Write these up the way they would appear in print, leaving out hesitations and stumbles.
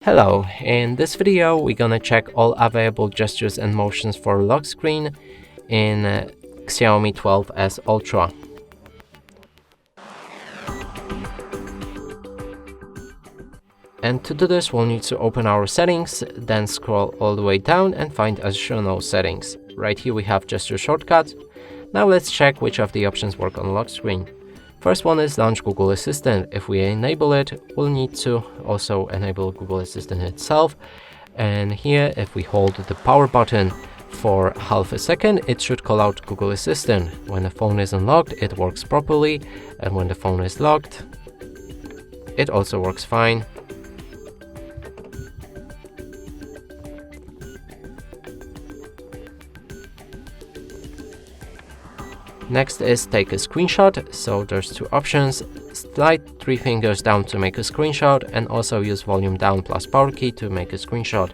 Hello, in this video we're gonna check all available gestures and motions for lock screen in XIAOMI 12S Ultra. And to do this we'll need to open our settings, then scroll all the way down and find additional settings. Right here we have gesture shortcuts. Now let's check which of the options work on lock screen. First one is launch Google Assistant. If we enable it, we'll need to also enable Google Assistant itself. And here, if we hold the power button for half a second, it should call out Google Assistant. When the phone is unlocked, it works properly. And when the phone is locked, it also works fine. Next is take a screenshot. So there's two options: slide 3 fingers down to make a screenshot, and also use volume down plus power key to make a screenshot.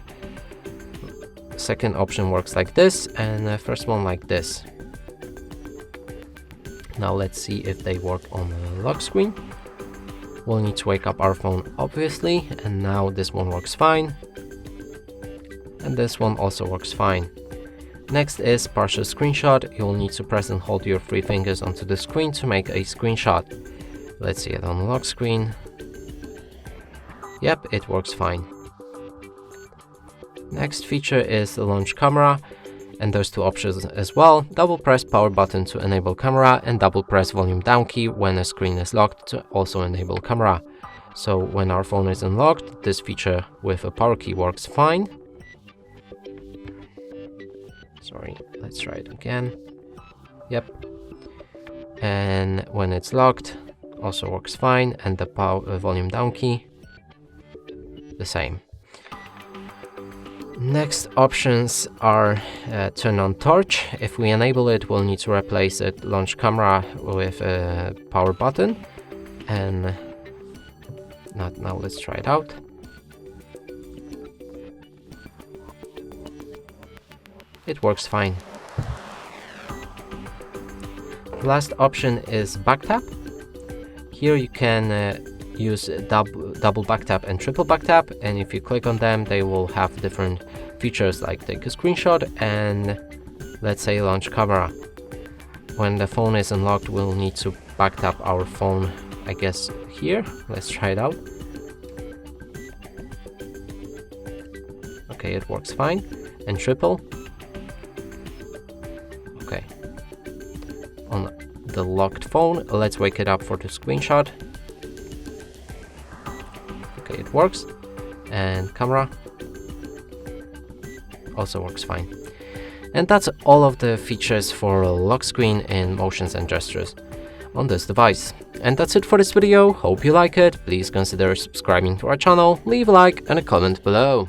Second option works like this, and the first one like this. Now let's see if they work on the lock screen. We'll need to wake up our phone, obviously, and now this one works fine. And this one also works fine. Next is partial screenshot. You'll need to press and hold your 3 fingers onto the screen to make a screenshot. Let's see it on the lock screen. Yep, it works fine. Next feature is the launch camera, and there's two options as well. Double press power button to enable camera, and double press volume down key when a screen is locked to also enable camera. So when our phone is unlocked, this feature with a power key works fine. Sorry, let's try it again. Yep. And when it's locked, also works fine, and the volume down key, the same. Next options are turn on torch. If we enable it, we'll need to replace it launch camera with a power button. And now let's try it out. It works fine. The last option is back tap. Here you can use double back tap and triple back tap, and if you click on them, they will have different features like take a screenshot and let's say launch camera. When the phone is unlocked, we'll need to back tap our phone, I guess here. Let's try it out. Okay, it works fine. And triple. Okay. On the locked phone, let's wake it up for the screenshot. Okay, it works. And camera also works fine. And that's all of the features for lock screen in motions and gestures on this device. And that's it for this video. Hope you like it. Please consider subscribing to our channel, leave a like and a comment below.